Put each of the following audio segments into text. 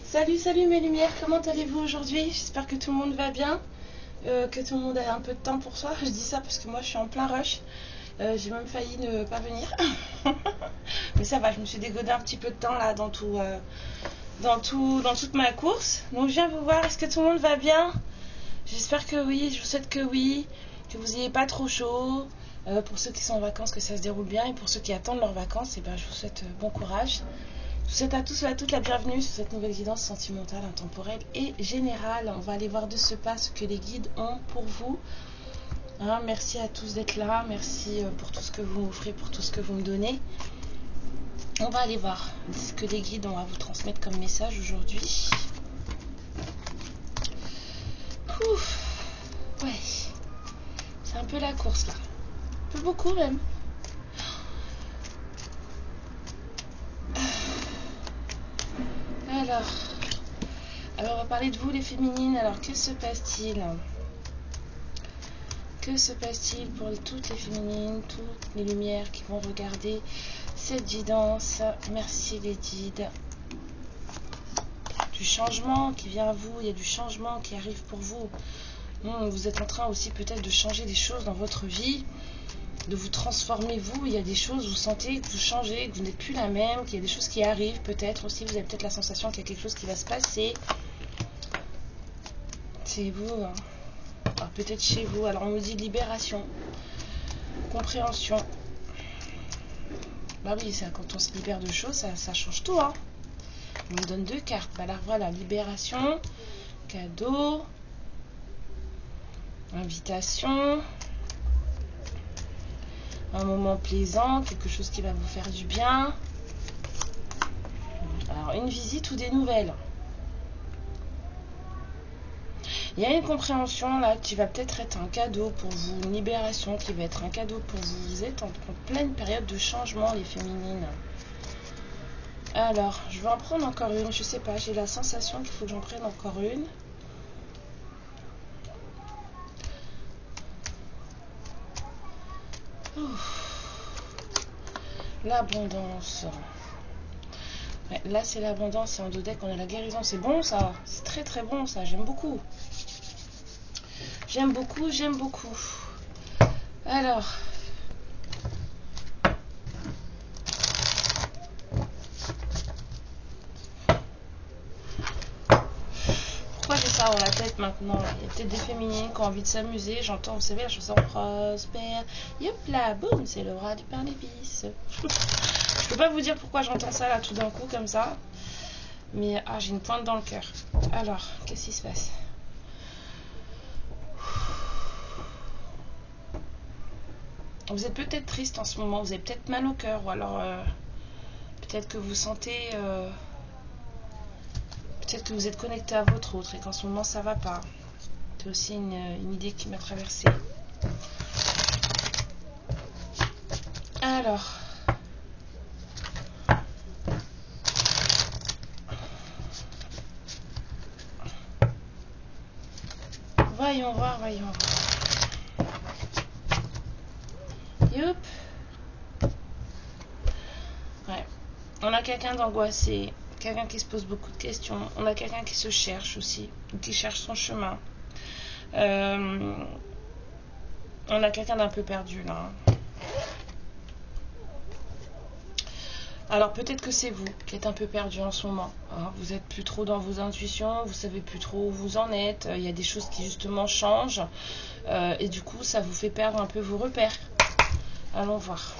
Salut mes lumières, comment allez-vous aujourd'hui? J'espère que tout le monde va bien, que tout le monde a un peu de temps pour soi. Je dis ça parce que moi je suis en plein rush, j'ai même failli ne pas venir. Mais ça va, je me suis dégodé un petit peu de temps là dans toute ma course. Donc je viens vous voir, est-ce que tout le monde va bien? J'espère que oui, je vous souhaite que oui, que vous n'ayez pas trop chaud. Pour ceux qui sont en vacances, que ça se déroule bien, et pour ceux qui attendent leurs vacances, et ben, je vous souhaite bon courage. Je vous souhaite à tous et à toutes la bienvenue sur cette nouvelle guidance sentimentale, intemporelle et générale. On va aller voir de ce pas ce que les guides ont pour vous. Hein, merci à tous d'être là, merci pour tout ce que vous m'offrez, pour tout ce que vous me donnez. On va aller voir ce que les guides ont à vous transmettre comme message aujourd'hui. Ouf, ouais, c'est un peu la course là, un peu beaucoup même. Alors on va parler de vous les féminines. Alors que se passe-t-il? Que se passe-t-il pour toutes les féminines, toutes les lumières qui vont regarder cette guidance? Merci les guides. Du changement qui vient à vous, il y a du changement qui arrive pour vous. Vous êtes en train aussi peut-être de changer des choses dans votre vie, de vous transformer vous. Il y a des choses, vous sentez que vous changez, que vous n'êtes plus la même, qu'il y a des choses qui arrivent peut-être aussi. Vous avez peut-être la sensation qu'il y a quelque chose qui va se passer. C'est vous, hein. Alors peut-être chez vous. Alors on nous dit libération, compréhension. Bah oui, ça, quand on se libère de choses, ça change tout, hein. On nous donne deux cartes. Bah alors voilà, libération, cadeau, invitation, un moment plaisant, quelque chose qui va vous faire du bien. Alors une visite ou des nouvelles. Il y a une compréhension là qui va peut-être être un cadeau pour vous, une libération qui va être un cadeau pour vous. Vous êtes en pleine période de changement les féminines. Alors, je vais en prendre encore une, je sais pas, j'ai la sensation qu'il faut que j'en prenne encore une. L'abondance. Ouais, là c'est l'abondance et en deux decks on a la guérison. C'est bon ça, c'est très très bon ça, j'aime beaucoup. J'aime beaucoup, j'aime beaucoup. Alors. Pourquoi j'ai ça dans la tête maintenant? Il y a peut-être des féminines qui ont envie de s'amuser. J'entends, vous savez, la chanson prospère. Yop là, boum, c'est le rat du pain d'épices. Je peux pas vous dire pourquoi j'entends ça là tout d'un coup comme ça. Mais j'ai une pointe dans le cœur. Alors, qu'est-ce qui se passe? Vous êtes peut-être triste en ce moment, vous avez peut-être mal au cœur, ou alors peut-être que vous sentez, peut-être que vous êtes connecté à votre autre et qu'en ce moment ça va pas. C'est aussi une idée qui m'a traversée. Alors, voyons voir. Youp. Ouais. On a quelqu'un d'angoissé, quelqu'un qui se pose beaucoup de questions. On a quelqu'un qui se cherche aussi, qui cherche son chemin. On a quelqu'un d'un peu perdu là. Alors peut-être que c'est vous qui êtes un peu perdu en ce moment. Hein. Vous n'êtes plus trop dans vos intuitions, vous savez plus trop où vous en êtes. Il y a des choses qui justement changent. Et du coup, ça vous fait perdre un peu vos repères. Allons voir.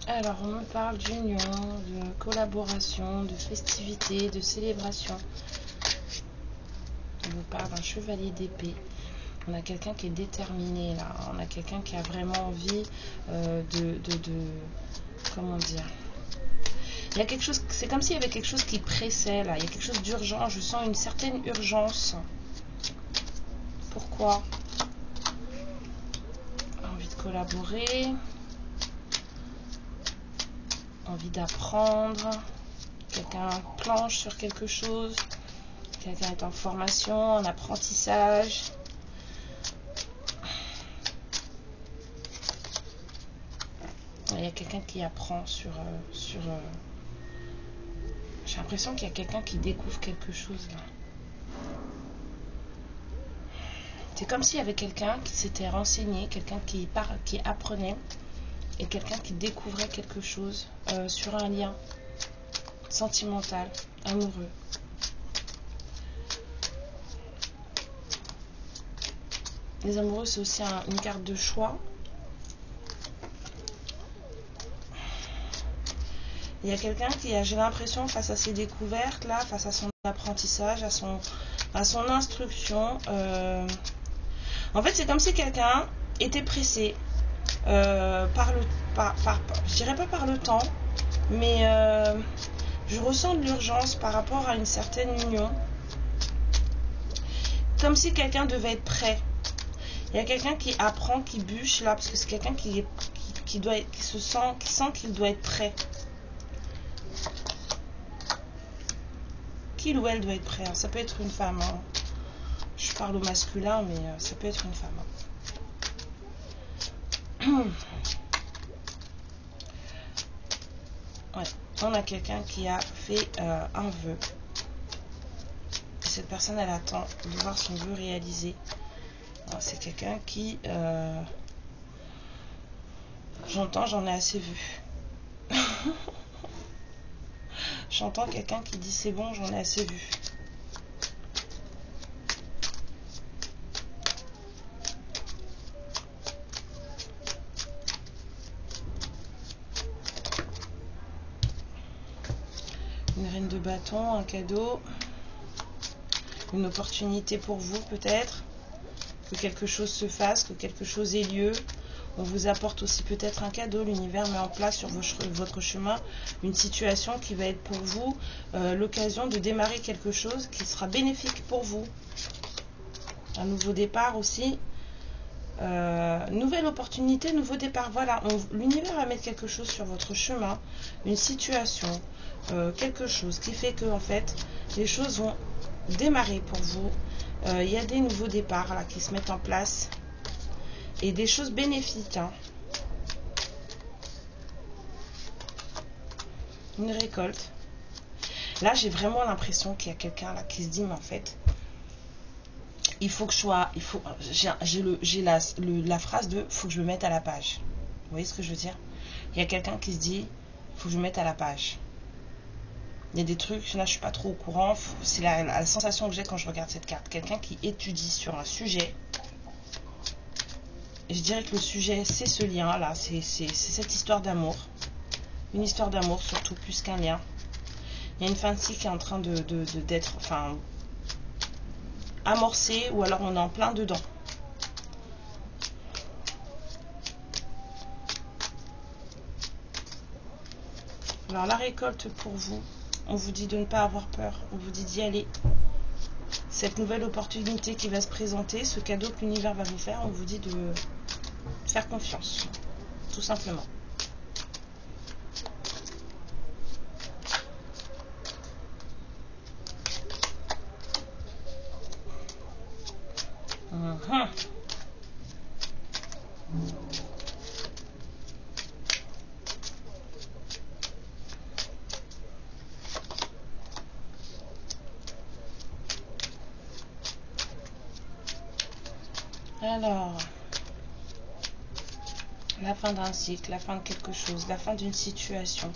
Alors, on me parle d'union, de collaboration, de festivité, de célébration. On me parle d'un chevalier d'épée. On a quelqu'un qui est déterminé là. On a quelqu'un qui a vraiment envie comment dire? Il y a quelque chose, c'est comme s'il y avait quelque chose qui pressait là. Il y a quelque chose d'urgent. Je sens une certaine urgence. Pourquoi? Envie de collaborer. envie d'apprendre, quelqu'un planche sur quelque chose, quelqu'un est en formation, en apprentissage. Il y a quelqu'un qui apprend sur j'ai l'impression qu'il y a quelqu'un qui découvre quelque chose là. C'est comme s'il y avait quelqu'un qui s'était renseigné, quelqu'un qui apprenait, et quelqu'un qui découvrait quelque chose sur un lien sentimental, amoureux. Les amoureux, c'est aussi une carte de choix. Il y a quelqu'un qui a, j'ai l'impression, face à ses découvertes, là, face à son apprentissage, à son instruction. En fait, c'est comme si quelqu'un était pressé je dirais pas par le temps, mais je ressens de l'urgence par rapport à une certaine union. Comme si quelqu'un devait être prêt. Il y a quelqu'un qui apprend, qui bûche là, parce que c'est quelqu'un qui sent qu'il doit être prêt. Qu'il ou elle doit être prêt. Hein. Ça peut être une femme. Hein. Je parle au masculin, mais ça peut être une femme. Hein. Ouais. On a quelqu'un qui a fait un vœu. Et cette personne, elle attend de voir son vœu réalisé. C'est quelqu'un qui... j'en ai assez vu. J'entends quelqu'un qui dit c'est bon, j'en ai assez vu. Une reine de bâton, un cadeau, une opportunité pour vous peut-être, que quelque chose se fasse, que quelque chose ait lieu. On vous apporte aussi peut-être un cadeau. L'univers met en place sur votre chemin une situation qui va être pour vous l'occasion de démarrer quelque chose qui sera bénéfique pour vous. Un nouveau départ aussi. Nouvelle opportunité, nouveau départ. Voilà, l'univers va mettre quelque chose sur votre chemin, une situation, quelque chose qui fait que en fait les choses vont démarrer pour vous. Il y a des nouveaux départs là qui se mettent en place. Et des choses bénéfiques. Hein. Une récolte. Là, j'ai vraiment l'impression qu'il y a quelqu'un là qui se dit, mais en fait, il faut que je sois... J'ai la phrase de, faut que je me mette à la page. Vous voyez ce que je veux dire? Il y a quelqu'un qui se dit, faut que je me mette à la page. Il y a des trucs, là, je suis pas trop au courant. C'est la sensation que j'ai quand je regarde cette carte. Quelqu'un qui étudie sur un sujet. Je dirais que le sujet, c'est ce lien-là, c'est cette histoire d'amour. Une histoire d'amour, surtout, plus qu'un lien. Il y a une fin de cycle qui est en train d'être, enfin, amorcée, ou alors on est en plein dedans. Alors, la récolte pour vous, on vous dit de ne pas avoir peur, on vous dit d'y aller. Cette nouvelle opportunité qui va se présenter, ce cadeau que l'univers va vous faire, on vous dit de faire confiance, tout simplement. Alors, la fin d'un cycle, la fin de quelque chose, la fin d'une situation,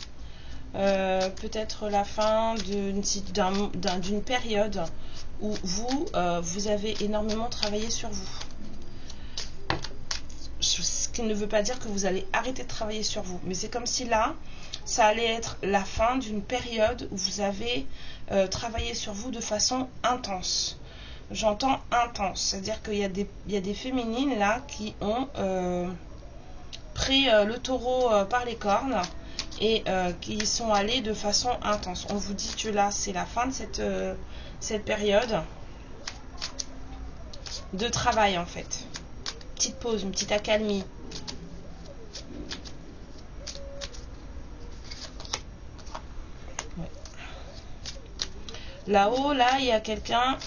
peut-être la fin d'une période où vous avez énormément travaillé sur vous. Ce qui ne veut pas dire que vous allez arrêter de travailler sur vous, mais c'est comme si là, ça allait être la fin d'une période où vous avez travaillé sur vous de façon intense. J'entends intense, c'est-à-dire qu'il y a des féminines là qui ont pris le taureau par les cornes et qui sont allées de façon intense. On vous dit que là, c'est la fin de cette période de travail en fait. Petite pause, une petite accalmie. Là-haut, là, il y a quelqu'un.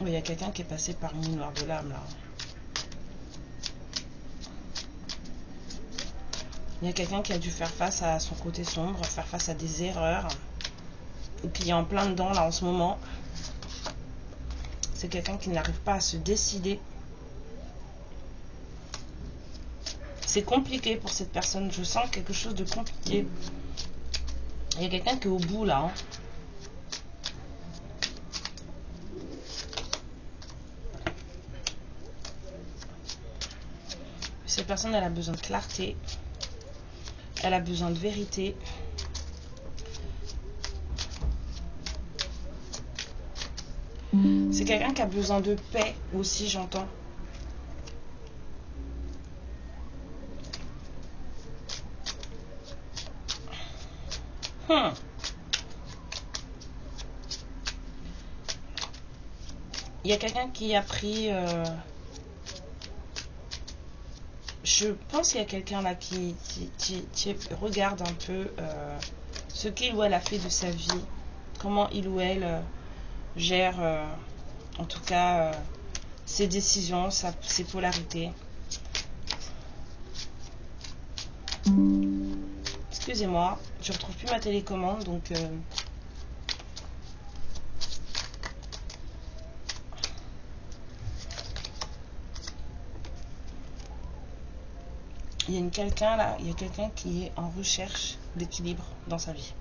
Oui, il y a quelqu'un qui est passé par une noire de l'âme, là. Il y a quelqu'un qui a dû faire face à son côté sombre, faire face à des erreurs. Et qui est en plein dedans, là, en ce moment. C'est quelqu'un qui n'arrive pas à se décider. C'est compliqué pour cette personne. Je sens quelque chose de compliqué. Il y a quelqu'un qui est au bout, là. Hein. Cette personne, elle a besoin de clarté. Elle a besoin de vérité. C'est quelqu'un qui a besoin de paix aussi, j'entends. Il y a quelqu'un qui a pris... je pense qu'il y a quelqu'un là qui regarde un peu ce qu'il ou elle a fait de sa vie. Comment il ou elle gère, en tout cas, ses décisions, ses polarités. Excusez-moi, je ne retrouve plus ma télécommande, donc... il y a quelqu'un là, il y a quelqu'un qui est en recherche d'équilibre dans sa vie.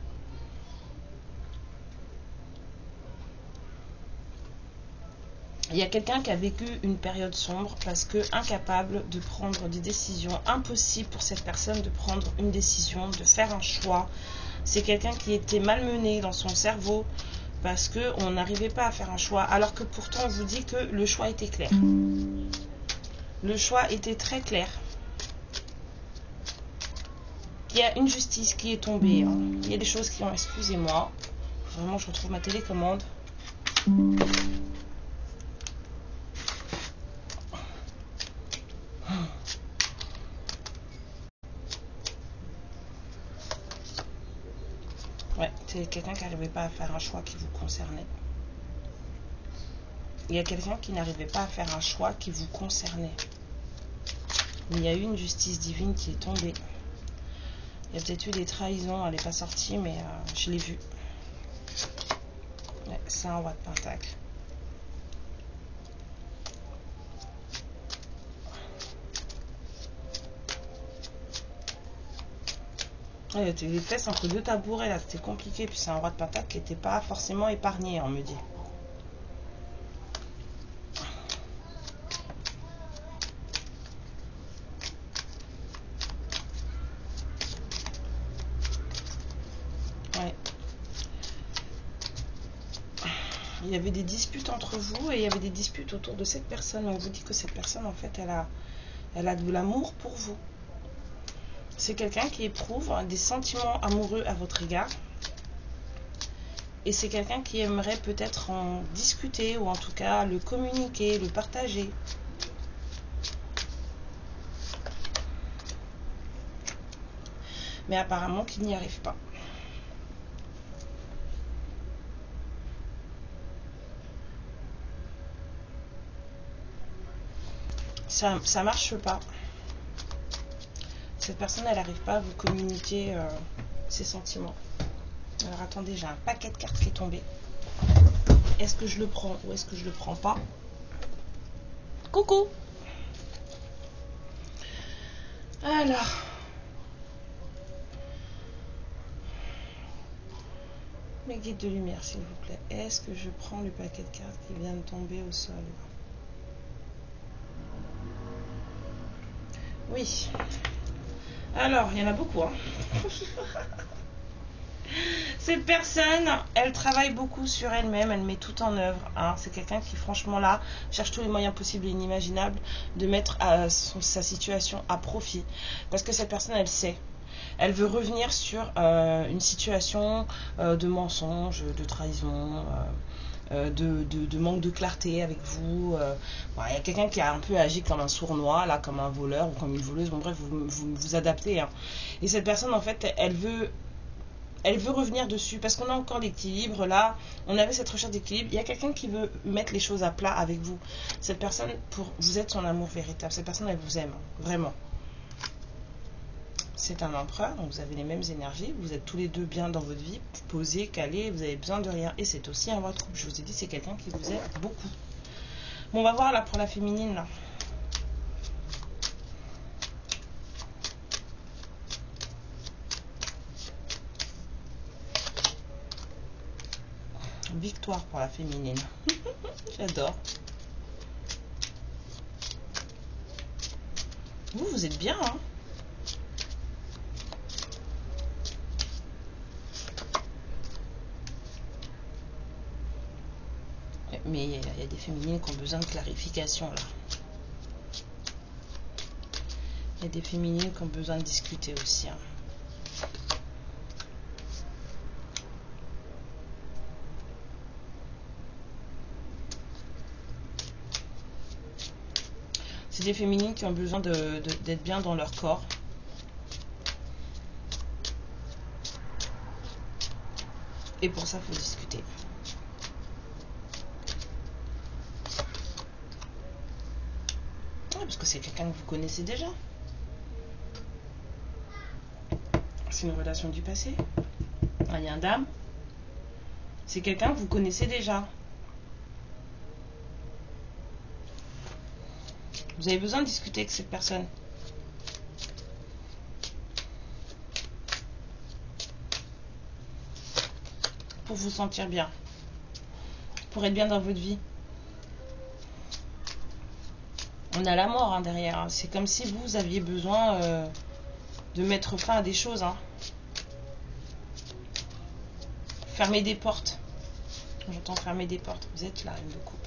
Il y a quelqu'un qui a vécu une période sombre parce que incapable de prendre des décisions, impossible pour cette personne de prendre une décision, de faire un choix. C'est quelqu'un qui était malmené dans son cerveau parce qu'on n'arrivait pas à faire un choix, alors que pourtant on vous dit que le choix était clair. Le choix était très clair. Il y a une justice qui est tombée. Hein. Il y a des choses qui ont... Excusez-moi. Vraiment, je retrouve ma télécommande. Ouais, c'est quelqu'un qui n'arrivait pas à faire un choix qui vous concernait. Il y a quelqu'un qui n'arrivait pas à faire un choix qui vous concernait. Il y a eu une justice divine qui est tombée. Il y a peut-être eu des trahisons, elle n'est pas sortie, mais je l'ai vue. Ouais, c'est un roi de pentacle. Ouais, il y a des fesses entre deux tabourets, là, c'était compliqué. Puis c'est un roi de pentacle qui n'était pas forcément épargné, on me dit. Il y avait des disputes entre vous et il y avait des disputes autour de cette personne. On vous dit que cette personne, en fait, elle a de l'amour pour vous. C'est quelqu'un qui éprouve des sentiments amoureux à votre égard. Et c'est quelqu'un qui aimerait peut-être en discuter ou en tout cas le communiquer, le partager. Mais apparemment qu'il n'y arrive pas. Ça marche pas. Cette personne, elle n'arrive pas à vous communiquer ses sentiments. Alors attendez, j'ai un paquet de cartes qui est tombé. Est-ce que je le prends ou est-ce que je le prends pas? Coucou. Alors. Mes guides de lumière, s'il vous plaît. Est-ce que je prends le paquet de cartes qui vient de tomber au sol? Oui. Alors, il y en a beaucoup. Hein. Cette personne, elle travaille beaucoup sur elle-même, elle met tout en œuvre. Hein. C'est quelqu'un qui, franchement, là, cherche tous les moyens possibles et inimaginables de mettre sa situation à profit. Parce que cette personne, elle sait. Elle veut revenir sur une situation de mensonge, de trahison, de manque de clarté avec vous. Il y a quelqu'un qui a un peu agi comme un sournois, là, comme un voleur ou comme une voleuse. Bon, bref, vous adaptez. Hein. Et cette personne, en fait, elle veut elle veut revenir dessus parce qu'on a encore l'équilibre là. On avait cette recherche d'équilibre. Il y a quelqu'un qui veut mettre les choses à plat avec vous. Cette personne, vous êtes son amour véritable. Cette personne, elle vous aime, vraiment. C'est un empereur, donc vous avez les mêmes énergies. Vous êtes tous les deux bien dans votre vie, posés, calés, vous avez besoin de rien. Et c'est aussi un votre couple. Je vous ai dit, c'est quelqu'un qui vous aime beaucoup. Bon, on va voir là pour la féminine là. Victoire pour la féminine. J'adore. Vous êtes bien, hein? Mais il y a des féminines qui ont besoin de clarification, là. Il y a des féminines qui ont besoin de discuter aussi, hein. C'est des féminines qui ont besoin d'être bien dans leur corps. Et pour ça, il faut discuter. Parce que c'est quelqu'un que vous connaissez déjà. C'est une relation du passé. Un lien d'âme. C'est quelqu'un que vous connaissez déjà. Vous avez besoin de discuter avec cette personne. Pour vous sentir bien. Pour être bien dans votre vie. On a la mort hein, derrière. C'est comme si vous aviez besoin de mettre fin à des choses. Hein. Fermer des portes. J'entends fermer des portes. Vous êtes la reine de coupe.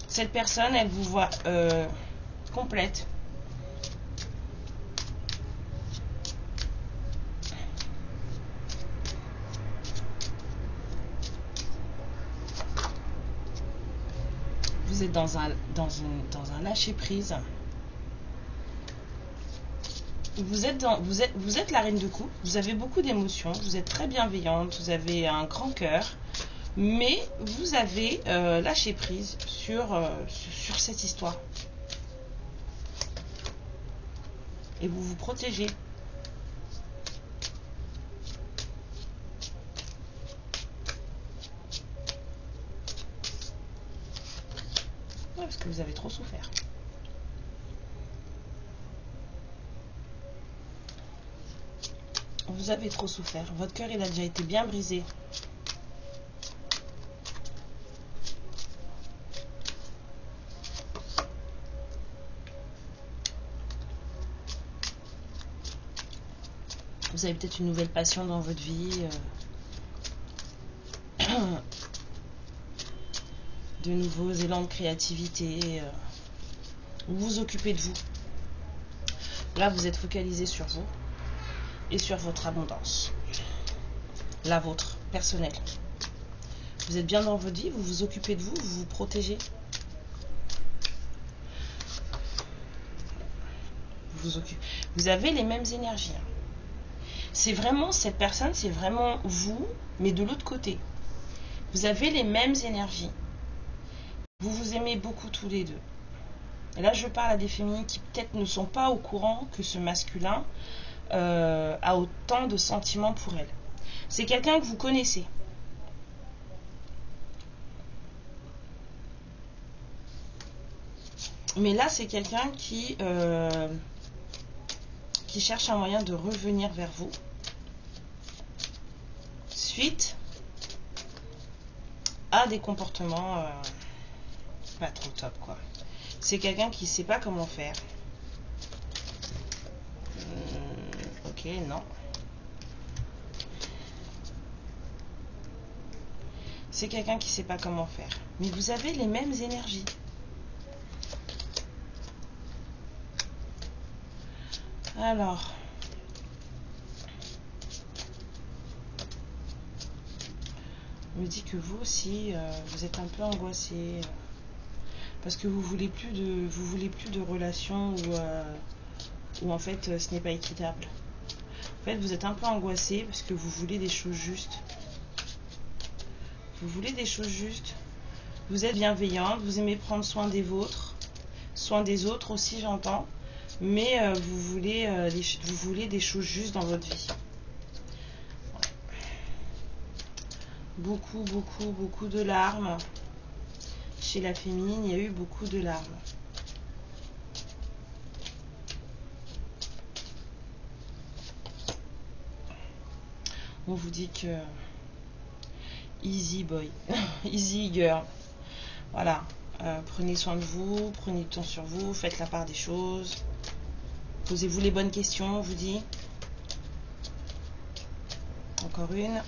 Cette personne, elle vous voit complète. Vous êtes dans un lâcher-prise. Vous êtes la reine de coupe. Vous avez beaucoup d'émotions. Vous êtes très bienveillante. Vous avez un grand cœur. Mais vous avez lâché prise sur cette histoire. Et vous vous protégez. Ouais, parce que vous avez trop souffert. Vous avez trop souffert. Votre cœur, il a déjà été bien brisé. Vous avez peut-être une nouvelle passion dans votre vie. De nouveaux élans de créativité. Vous vous occupez de vous. Là, vous êtes focalisé sur vous. Et sur votre abondance. La vôtre, personnelle. Vous êtes bien dans votre vie. Vous vous occupez de vous. Vous vous protégez. Vous avez les mêmes énergies. C'est vraiment cette personne, c'est vraiment vous, mais de l'autre côté. Vous avez les mêmes énergies. Vous vous aimez beaucoup tous les deux. Et là, je parle à des féminines qui peut-être ne sont pas au courant que ce masculin a autant de sentiments pour elle. C'est quelqu'un que vous connaissez. Mais là, c'est quelqu'un qui cherche un moyen de revenir vers vous suite à des comportements pas trop top quoi. C'est quelqu'un qui sait pas comment faire. Ok, non. C'est quelqu'un qui sait pas comment faire. Mais vous avez les mêmes énergies. Alors, on me dit que vous aussi, vous êtes un peu angoissé parce que vous voulez plus de relations où en fait ce n'est pas équitable. En fait, vous êtes un peu angoissé parce que vous voulez des choses justes. Vous voulez des choses justes. Vous êtes bienveillante, vous aimez prendre soin des vôtres, soin des autres aussi, j'entends. Mais vous voulez des choses justes dans votre vie. Beaucoup, beaucoup, beaucoup de larmes. Chez la féminine, il y a eu beaucoup de larmes. On vous dit que easy boy, easy girl. Voilà, prenez soin de vous, prenez du temps sur vous, faites la part des choses. Posez-vous les bonnes questions, on vous dit. Encore une.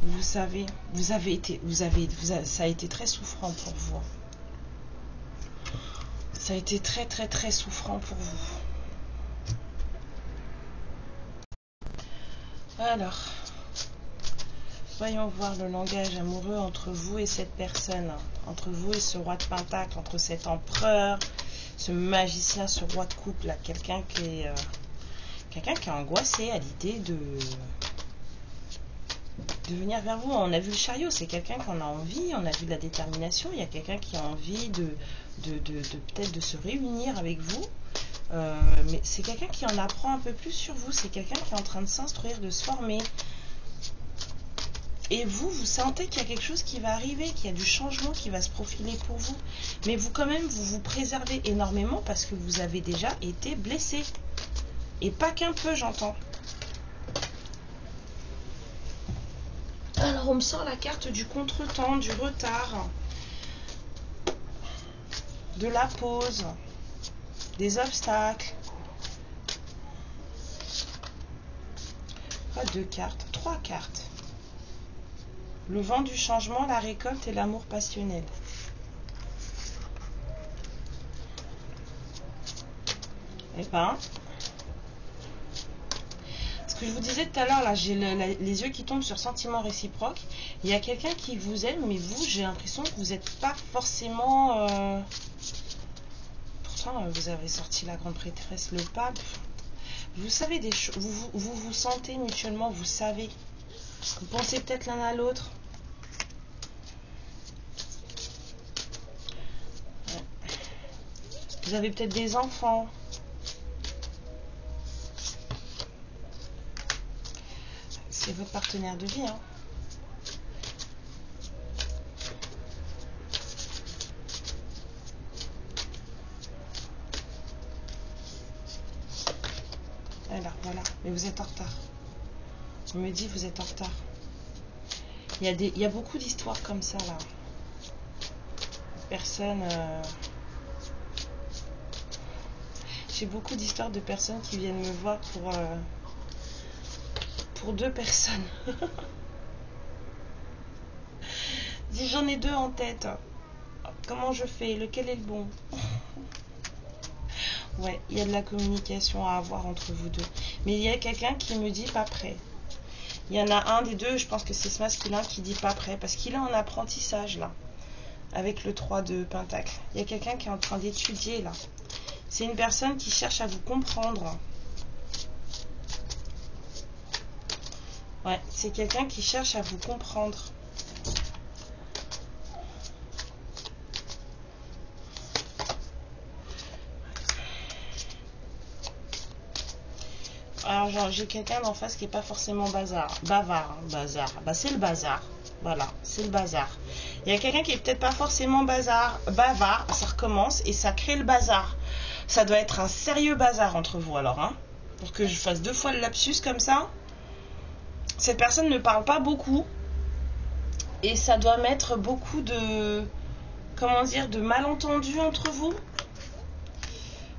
Vous savez, ça a été très souffrant pour vous. Ça a été très très très souffrant pour vous. Alors, voyons voir le langage amoureux entre vous et cette personne, entre vous et ce roi de pentacle, entre cet empereur, ce magicien, ce roi de coupe là, quelqu'un qui est angoissé à l'idée de venir vers vous. On a vu le chariot, c'est quelqu'un qu'on a envie, on a vu de la détermination, il y a quelqu'un qui a envie de peut-être de se réunir avec vous. Mais c'est quelqu'un qui en apprend un peu plus sur vous, c'est quelqu'un qui est en train de s'instruire, de se former. Et vous sentez qu'il y a quelque chose qui va arriver, qu'il y a du changement qui va se profiler pour vous. Mais vous quand même, vous vous préservez énormément parce que vous avez déjà été blessé. Et pas qu'un peu, j'entends. Alors on me sort la carte du contretemps, du retard, de la pause, des obstacles. Pas deux cartes, trois cartes. Le vent du changement, la récolte et l'amour passionnel. Eh ben, ce que je vous disais tout à l'heure, là, j'ai les yeux qui tombent sur sentiments réciproques. Il y a quelqu'un qui vous aime, mais vous, j'ai l'impression que vous n'êtes pas forcément... Pourtant, vous avez sorti la grande prêtresse, le pape. Vous savez des choses, vous sentez mutuellement, vous savez. Vous pensez peut-être l'un à l'autre. Vous avez peut-être des enfants. C'est votre partenaire de vie, hein. Alors, voilà. Mais vous êtes en retard. On me dit, vous êtes en retard. Il y a beaucoup d'histoires comme ça, là. Personne... J'ai beaucoup d'histoires de personnes qui viennent me voir pour deux personnes. Dis, j'en ai deux en tête. Comment je fais? Lequel est le bon? Ouais, il y a de la communication à avoir entre vous deux. Mais il y a quelqu'un qui me dit pas prêt. Il y en a un des deux, je pense que c'est ce masculin qui dit pas prêt. Parce qu'il est en apprentissage, là. Avec le 3 de pentacle. Il y a quelqu'un qui est en train d'étudier, là. C'est une personne qui cherche à vous comprendre. Ouais, c'est quelqu'un qui cherche à vous comprendre. Alors, j'ai quelqu'un d'en face qui n'est pas forcément bavard. Bah, c'est le bazar. Voilà, c'est le bazar. Il y a quelqu'un qui est peut-être pas forcément bavard. Ça recommence et ça crée le bazar. Ça doit être un sérieux bazar entre vous, alors, hein. Pour que je fasse deux fois le lapsus comme ça. Cette personne ne parle pas beaucoup. Et ça doit mettre beaucoup de... Comment dire? De malentendus entre vous.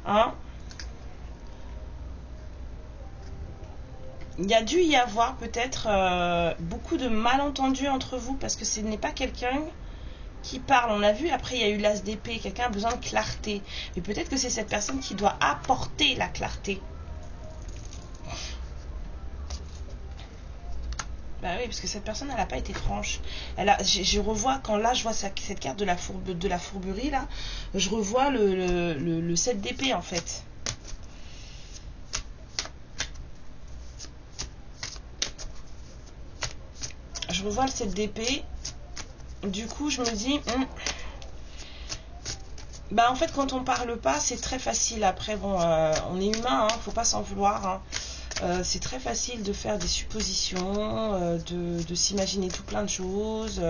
Hein? Il y a dû y avoir peut-être beaucoup de malentendus entre vous. Parce que ce n'est pas quelqu'un... qui parle, on l'a vu, après il y a eu l'as d'épée, quelqu'un a besoin de clarté, mais peut-être que c'est cette personne qui doit apporter la clarté. Bah oui, parce que cette personne, elle n'a pas été franche. Je revois, quand là, je vois cette carte de la fourberie, là, je revois le 7 d'épée, en fait. Je revois le 7 d'épée. Du coup, je me dis... Bah en fait, quand on parle pas, c'est très facile. Après, bon, on est humain, hein, faut pas s'en vouloir, hein. C'est très facile de faire des suppositions, de s'imaginer tout plein de choses.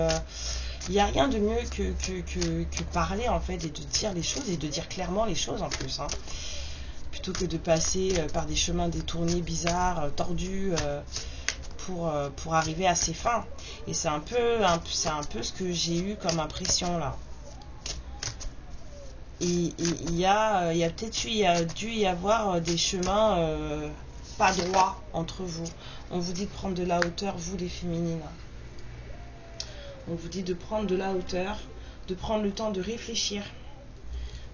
Il n'y a rien de mieux que parler, en fait, et de dire les choses, et de dire clairement les choses, en plus, hein. Plutôt que de passer par des chemins détournés, bizarres, tordus, pour arriver à ses fins. Et c'est un peu ce que j'ai eu comme impression, là. Et il y a peut-être dû y avoir des chemins pas droits entre vous. On vous dit de prendre de la hauteur, vous les féminines. On vous dit de prendre de la hauteur, de prendre le temps de réfléchir.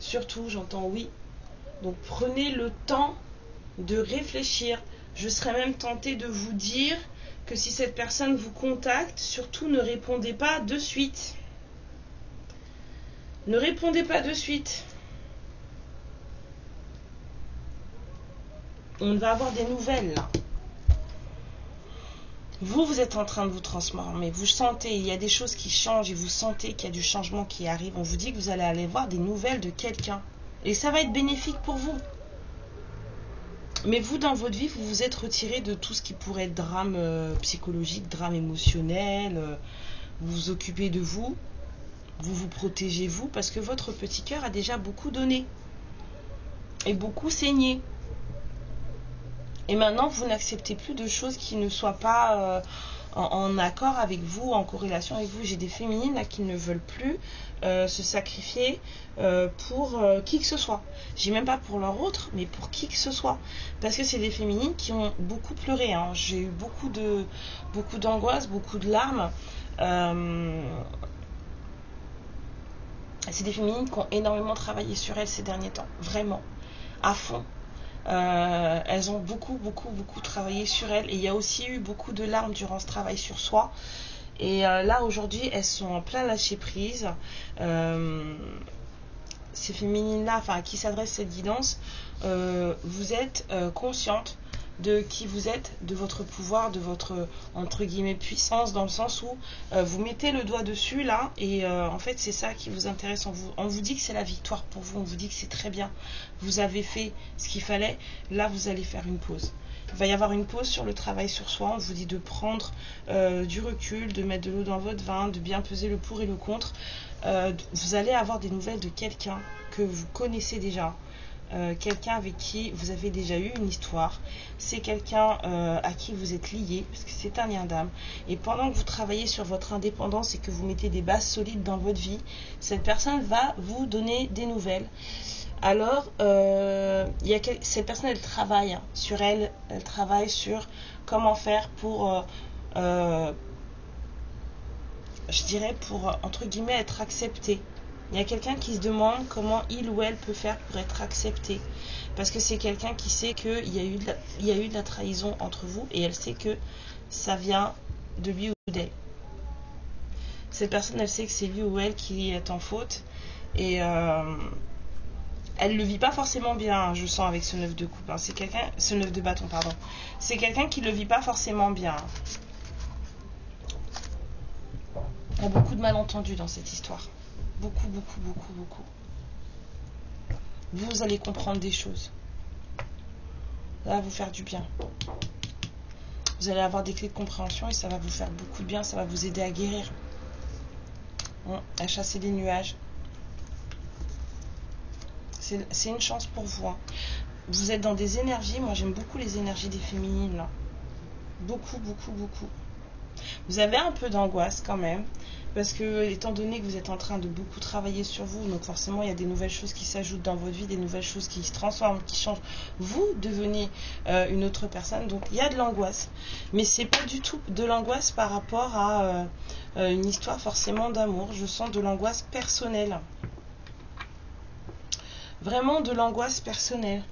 Surtout, j'entends oui. Donc prenez le temps de réfléchir. Je serais même tentée de vous dire que si cette personne vous contacte, surtout ne répondez pas de suite. Ne répondez pas de suite. On va avoir des nouvelles là. Vous êtes en train de vous transformer. Vous sentez, il y a des choses qui changent et vous sentez qu'il y a du changement qui arrive. On vous dit que vous allez aller voir des nouvelles de quelqu'un. Et ça va être bénéfique pour vous. Mais vous, dans votre vie, vous vous êtes retiré de tout ce qui pourrait être drame psychologique, drame émotionnel. Vous vous occupez de vous. Vous vous protégez vous parce que votre petit cœur a déjà beaucoup donné. Et beaucoup saigné. Et maintenant, vous n'acceptez plus de choses qui ne soient pas en accord avec vous, en corrélation avec vous. J'ai des féminines là qui ne veulent plus se sacrifier pour qui que ce soit. J'ai même pas pour leur autre, mais pour qui que ce soit. Parce que c'est des féminines qui ont beaucoup pleuré, hein. J'ai eu beaucoup d'angoisse, beaucoup de larmes. C'est des féminines qui ont énormément travaillé sur elles ces derniers temps. Vraiment. À fond. Elles ont beaucoup travaillé sur elles. Et il y a aussi eu beaucoup de larmes durant ce travail sur soi. Et là, aujourd'hui, elles sont en plein lâcher prise. Ces féminines-là, enfin, à qui s'adresse cette guidance, vous êtes consciente de qui vous êtes, de votre pouvoir, de votre, entre guillemets, puissance, dans le sens où vous mettez le doigt dessus, là, et en fait, c'est ça qui vous intéresse. On vous dit que c'est la victoire pour vous, on vous dit que c'est très bien. Vous avez fait ce qu'il fallait, là, vous allez faire une pause. Il va y avoir une pause sur le travail sur soi. On vous dit de prendre du recul, de mettre de l'eau dans votre vin, de bien peser le pour et le contre. Vous allez avoir des nouvelles de quelqu'un que vous connaissez déjà. Quelqu'un avec qui vous avez déjà eu une histoire. C'est quelqu'un à qui vous êtes lié, parce que c'est un lien d'âme. Et pendant que vous travaillez sur votre indépendance et que vous mettez des bases solides dans votre vie, cette personne va vous donner des nouvelles. Alors, cette personne, elle travaille sur elle travaille sur comment faire pour, je dirais, pour, entre guillemets, être acceptée. Il y a quelqu'un qui se demande comment il ou elle peut faire pour être accepté. Parce que c'est quelqu'un qui sait qu'il y a eu de la trahison entre vous et elle sait que ça vient de lui ou d'elle. Cette personne, elle sait que c'est lui ou elle qui est en faute et elle ne le vit pas forcément bien, je sens, avec ce 9 de coupe. Hein. Ce 9 de bâton, pardon. C'est quelqu'un qui ne le vit pas forcément bien. Il y a beaucoup de malentendus dans cette histoire. Beaucoup. Vous allez comprendre des choses. Ça va vous faire du bien. Vous allez avoir des clés de compréhension et ça va vous faire beaucoup de bien. Ça va vous aider à guérir. À chasser des nuages. C'est une chance pour vous. Hein. Vous êtes dans des énergies. Moi, j'aime beaucoup les énergies des féminines. Là. Beaucoup. Vous avez un peu d'angoisse quand même. Parce que, étant donné que vous êtes en train de beaucoup travailler sur vous, donc forcément, il y a des nouvelles choses qui s'ajoutent dans votre vie, des nouvelles choses qui se transforment, qui changent. Vous devenez une autre personne, donc il y a de l'angoisse. Mais c'est pas du tout de l'angoisse par rapport à une histoire forcément d'amour. Je sens de l'angoisse personnelle. Vraiment de l'angoisse personnelle.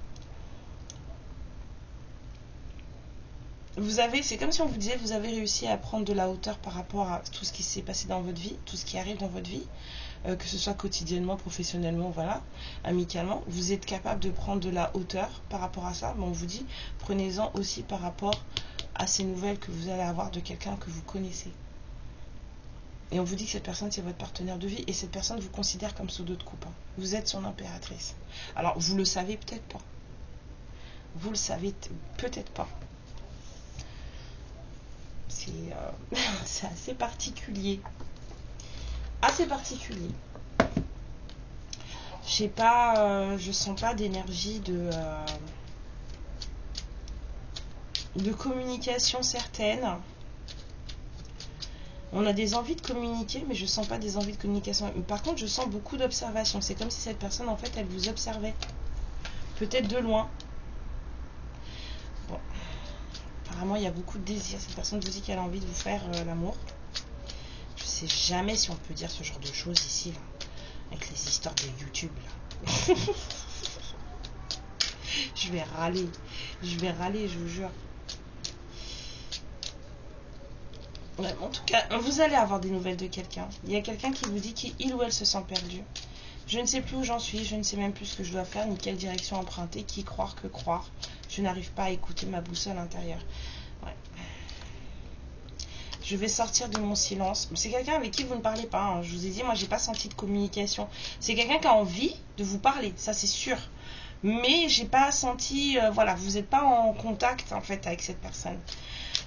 vous avez, c'est comme si on vous disait, vous avez réussi à prendre de la hauteur par rapport à tout ce qui s'est passé dans votre vie, tout ce qui arrive dans votre vie, que ce soit quotidiennement, professionnellement, voilà, amicalement. Vous êtes capable de prendre de la hauteur par rapport à ça. Mais on vous dit, prenez-en aussi par rapport à ces nouvelles que vous allez avoir de quelqu'un que vous connaissez. Et on vous dit que cette personne, c'est votre partenaire de vie. Et cette personne vous considère comme sous d'autres coups. Vous êtes son impératrice. Alors, vous le savez peut-être pas. Vous le savez peut-être pas. C'est assez particulier. Assez particulier. Je sais pas, je sens pas d'énergie de communication certaine. On a des envies de communiquer, mais je sens pas des envies de communication. Par contre, je sens beaucoup d'observation. C'est comme si cette personne, en fait, elle vous observait. Peut-être de loin. Bon. Apparemment, il y a beaucoup de désir. Cette personne vous dit qu'elle a envie de vous faire l'amour. Je sais jamais si on peut dire ce genre de choses ici, là. Avec les histoires de YouTube, là. Je vais râler. Je vais râler, je vous jure. Ouais, en tout cas, vous allez avoir des nouvelles de quelqu'un. Il y a quelqu'un qui vous dit qu'il ou elle se sent perdu. Je ne sais plus où j'en suis, je ne sais même plus ce que je dois faire, ni quelle direction emprunter, qui croire que croire. Je n'arrive pas à écouter ma boussole intérieure. Ouais. Je vais sortir de mon silence. C'est quelqu'un avec qui vous ne parlez pas. Hein. Je vous ai dit, moi, j'ai pas senti de communication. C'est quelqu'un qui a envie de vous parler, ça c'est sûr. Mais j'ai pas senti, voilà, vous n'êtes pas en contact en fait avec cette personne.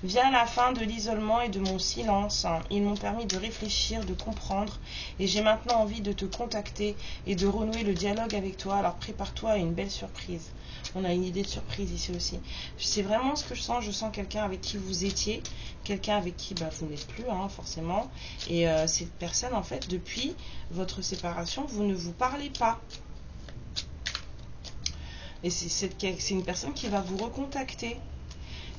Vient la fin de l'isolement et de mon silence. Ils m'ont permis de réfléchir, de comprendre. Et j'ai maintenant envie de te contacter et de renouer le dialogue avec toi. Alors prépare-toi à une belle surprise. On a une idée de surprise ici aussi. C'est vraiment ce que je sens. Je sens quelqu'un avec qui vous étiez. Quelqu'un avec qui vous n'êtes plus, hein, forcément. Et cette personne, en fait, depuis votre séparation, vous ne vous parlez pas. Et c'est une personne qui va vous recontacter.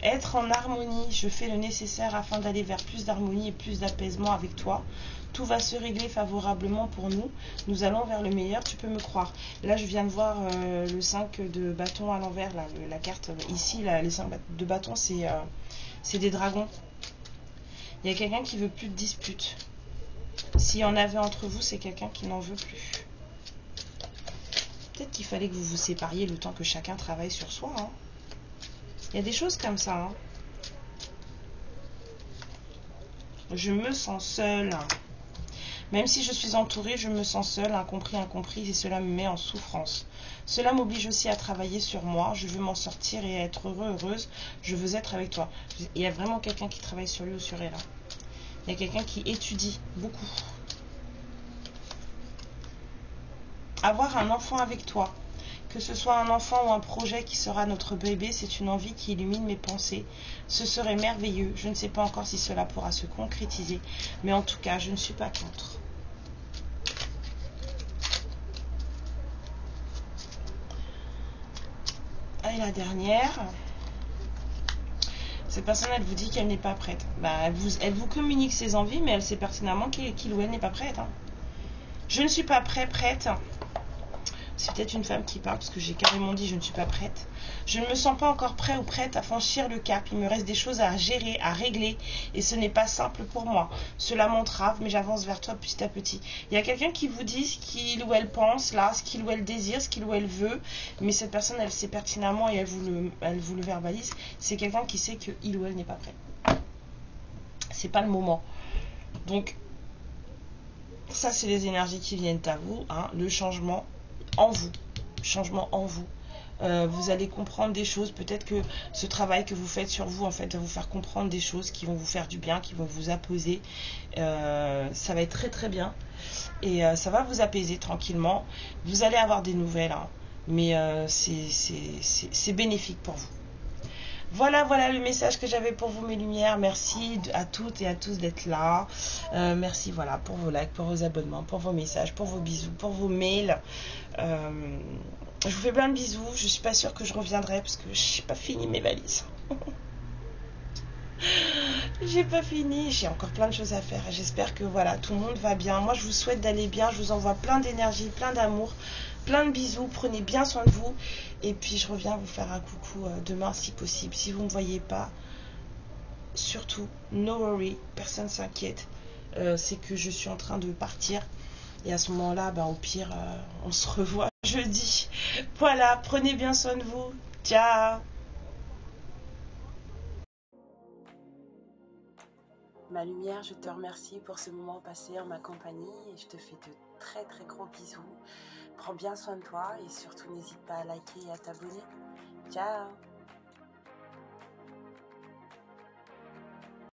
Être en harmonie, je fais le nécessaire afin d'aller vers plus d'harmonie et plus d'apaisement avec toi. Tout va se régler favorablement pour nous. Nous allons vers le meilleur, tu peux me croire. Là, je viens de voir le 5 de bâton à l'envers, la carte ici, là, les 5 de bâton, c'est des dragons. Il y a quelqu'un qui veut plus de disputes. S'il y en avait entre vous, c'est quelqu'un qui n'en veut plus. Peut-être qu'il fallait que vous vous sépariez le temps que chacun travaille sur soi, hein. Il y a des choses comme ça. Hein. Je me sens seule. Même si je suis entourée, je me sens seule, incompris, et cela me met en souffrance. Cela m'oblige aussi à travailler sur moi. Je veux m'en sortir et être heureuse. Je veux être avec toi. Il y a vraiment quelqu'un qui travaille sur lui ou sur elle. Il y a quelqu'un qui étudie beaucoup. Avoir un enfant avec toi. Que ce soit un enfant ou un projet qui sera notre bébé, c'est une envie qui illumine mes pensées. Ce serait merveilleux. Je ne sais pas encore si cela pourra se concrétiser, mais en tout cas, je ne suis pas contre. Et la dernière, cette personne, elle vous dit qu'elle n'est pas prête. Elle vous communique ses envies, mais elle sait pertinemment qu'il ou elle n'est pas prête. Hein. Je ne suis pas prête. C'est peut-être une femme qui parle parce que j'ai carrément dit je ne suis pas prête. Je ne me sens pas encore prêt ou prête à franchir le cap. Il me reste des choses à gérer, à régler et ce n'est pas simple pour moi. Cela m'entrave mais j'avance vers toi petit à petit. Il y a quelqu'un qui vous dit ce qu'il ou elle pense là, ce qu'il ou elle désire, ce qu'il ou elle veut. Mais cette personne elle sait pertinemment et elle vous le verbalise. C'est quelqu'un qui sait que il ou elle n'est pas prêt. C'est pas le moment. Donc ça c'est les énergies qui viennent à vous. Hein, le changement en vous, vous allez comprendre des choses, peut-être que ce travail que vous faites sur vous en fait va vous faire comprendre des choses qui vont vous faire du bien, qui vont vous apaiser, ça va être très très bien et ça va vous apaiser tranquillement. Vous allez avoir des nouvelles, hein, mais c'est bénéfique pour vous. Voilà le message que j'avais pour vous mes lumières. Merci à toutes et à tous d'être là. Merci pour vos likes, pour vos abonnements, pour vos messages, pour vos bisous, pour vos mails. Je vous fais plein de bisous. Je suis pas sûre que je reviendrai parce que j'ai pas fini mes valises. J'ai pas fini, j'ai encore plein de choses à faire. J'espère que tout le monde va bien. Moi je vous souhaite d'aller bien. Je vous envoie plein d'énergie, plein d'amour. Plein de bisous, prenez bien soin de vous. Et puis je reviens vous faire un coucou demain si possible. Si vous ne me voyez pas, surtout, no worry, personne s'inquiète. C'est que je suis en train de partir. Et à ce moment-là, au pire, on se revoit jeudi. Voilà, prenez bien soin de vous. Ciao. Ma lumière, je te remercie pour ce moment passé en ma compagnie et je te fais de très très gros bisous. Prends bien soin de toi et surtout n'hésite pas à liker et à t'abonner. Ciao.